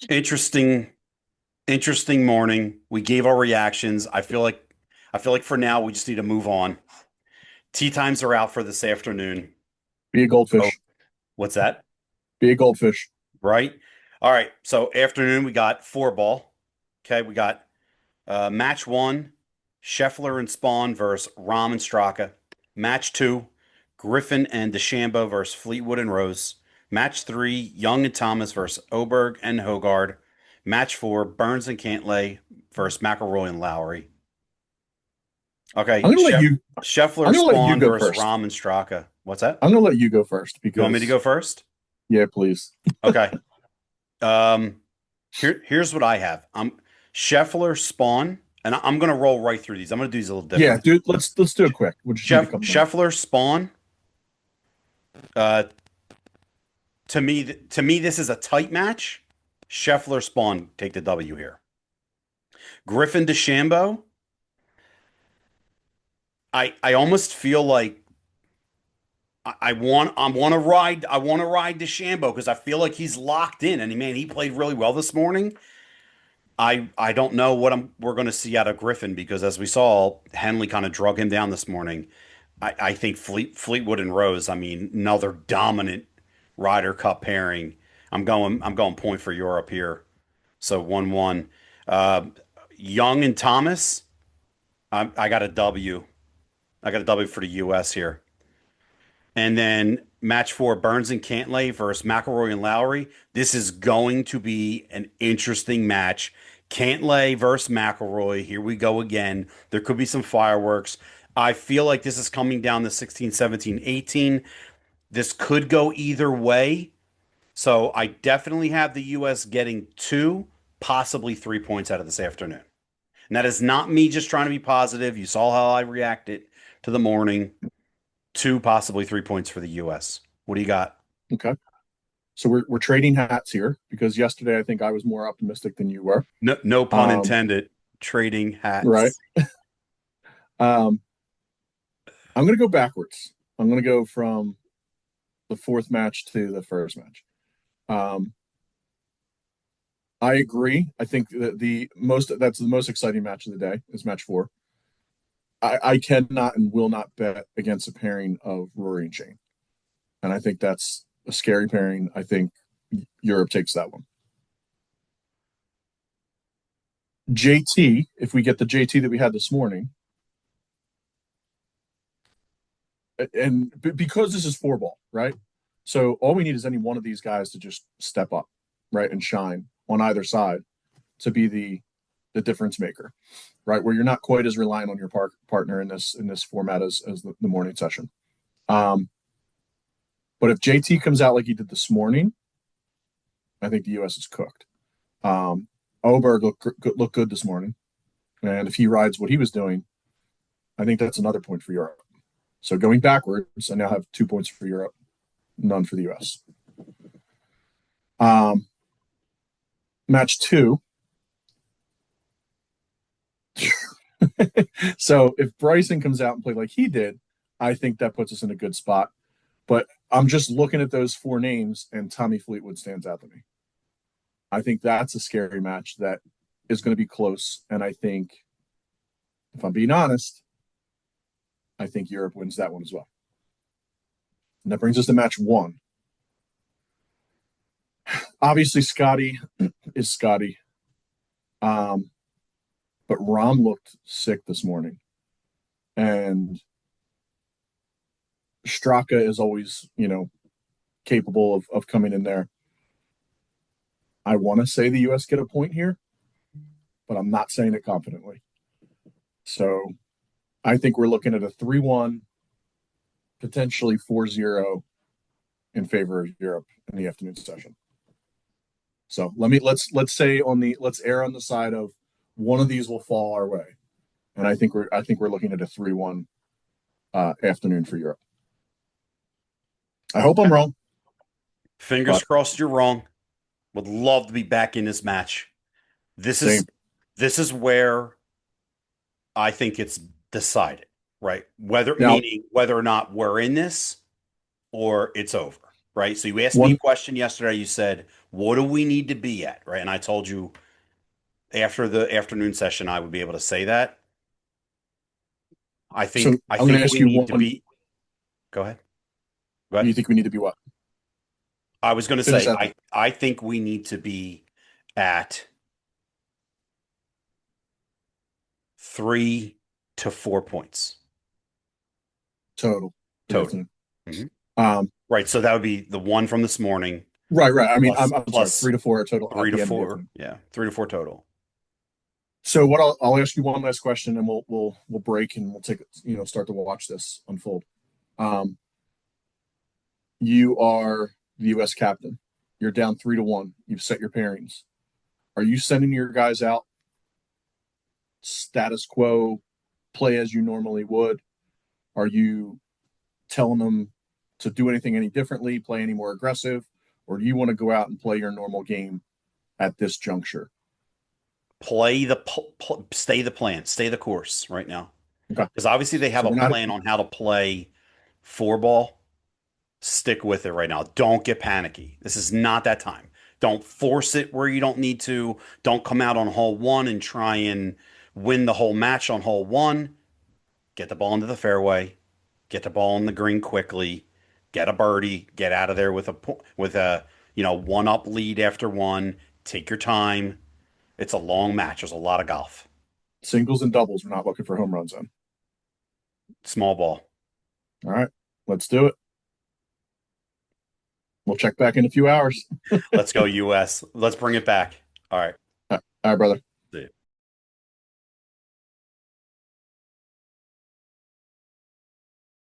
Interesting, interesting morning. We gave our reactions. I feel like for now we just need to move on. Tea times are out for this afternoon. Be a So goldfish. what's that? Be a goldfish. Right? All right. So afternoon we got four ball. Okay, we got match one, Scheffler and Spawn versus Rahm and Straka. Match two, Griffin and DeChambeau versus Fleetwood and Rose. Match three, Young and Thomas versus Oberg and Hogard. Match four, Burns and Cantlay versus McIlroy and Lowry. Okay, I'm gonna let you. I'm Scheffler, gonna let you Spawn go versus first. Rahm and Straka. What's that? I'm gonna let you go first You want me to because go first? yeah, please. Okay. Um, here's what I have. Scheffler, Spawn, and I'm gonna roll right through these. I'm gonna do these a little Yeah, differently. dude. Let's do it quick. We just need a couple minutes. Scheffler, Spawn. Uh, to me, this is a tight match. Scheffler, Spawn take the W here. Griffin, DeChambeau. I almost feel like I want to ride DeChambeau because I feel like he's locked in, and man, he played really well this morning. I don't know what we're going to see out of Griffin because as we saw, Henley kind of drug him down this morning. I think Fleetwood and Rose. I mean, another dominant Ryder Cup pairing. I'm going point for Europe here. So 1-1. Uh, Young and Thomas. I got a W. I got a W for the U.S. here. And then match four, Burns and Cantlay versus McIlroy and Lowry. This is going to be an interesting match. Cantlay versus McIlroy. Here we go again. There could be some fireworks. I feel like this is coming down to 16, 17, 18. This could go either way. So I definitely have the U.S. getting two, possibly 3 points out of this afternoon. And that is not me just trying to be positive. You saw how I reacted to the morning. Two, possibly 3 points for the U.S. What do you got? Okay. So we're trading hats here because yesterday I think I was more optimistic than you were. No, no pun Um, intended. Trading right. hats. Um, I'm gonna go backwards. I'm gonna go from the fourth match to the first match. Um, I agree. I think that that's the most exciting match of the day is match four. I cannot and will not bet against a pairing of Rory and Shane. And I think that's a scary pairing. I think Europe takes that one. JT, if we get the JT that we had this morning, and because this is four ball, right? So all we need is any one of these guys to just step up, right, and shine on either side to be the difference maker, right? Where you're not quite as reliant on your partner in this format as the morning session. Um, but if JT comes out like he did this morning, I think the U.S. is cooked. Um, Oberg looked good this morning, and if he rides what he was doing, I think that's another point for Europe. So going backwards, I now have 2 points for Europe, none for the U.S. Um, match two. So if Bryson comes out and played like he did, I think that puts us in a good spot. But I'm just looking at those four names, and Tommy Fleetwood stands out to me. I think that's a scary match that is going to be close. And I think, if I'm being honest, I think Europe wins that one as well. And that brings us to match one. Obviously, Scotty is Scotty. Um, but Rom looked sick this morning. And Straka is always, capable of coming in there. I want to say the U.S. get a point here, but I'm not saying it confidently. So I think we're looking at a 3-1, potentially 4-0 in favor of Europe in the afternoon session. So let's say let's err on the side of one of these will fall our way, and I think we're looking at a 3-1 afternoon for Europe. I hope I'm wrong, Fingers but crossed you're wrong. Would love to be back in this match. This is same. this is where I think it's decided, right? Whether Now, meaning whether or not we're in this or it's over. right? So you asked me a One, question yesterday. You said, "What do we need to be at?" Right? And I told you after the afternoon session, I would be able to say that. so I I'm going to think ask we you need to one. be. Go ahead. Go ahead. You think we need to be what? I was going to Finish say, that thought. I think we need to be at 3 to 4 points Total for the total. team. Mhm. Um, Right. So that would be the one from this morning right, right. I mean, plus I'm sorry, plus 3 to 4 total at three to the end of the four. afternoon. Yeah, 3 to 4 total. So what I'll ask you one last question, and we'll break and we'll take start to watch this unfold. Um, you are the U.S. captain. You're down 3-1. You've set your pairings. Are you sending your guys out status quo, play as you normally would? Are you telling them to do anything any differently, play any more aggressive, or do you want to go out and play your normal game at this juncture? Stay the plan, stay the course right now. Okay, Because obviously they have so a we're not. plan on how to play four ball. Stick with it right now. Don't get panicky. This is not that time. Don't force it where you don't need to. Don't come out on hole one and try and win the whole match on hole one. Get the ball into the fairway. Get the ball in the green quickly. Get a birdie. Get out of there with a one up lead after one. Take your time. It's a long match. There's a lot of golf. Singles and doubles. We're not looking for home runs in. Small ball. All right, let's do it. We'll check back in a few hours. Let's go US. Let's bring it back. All right. All right, brother.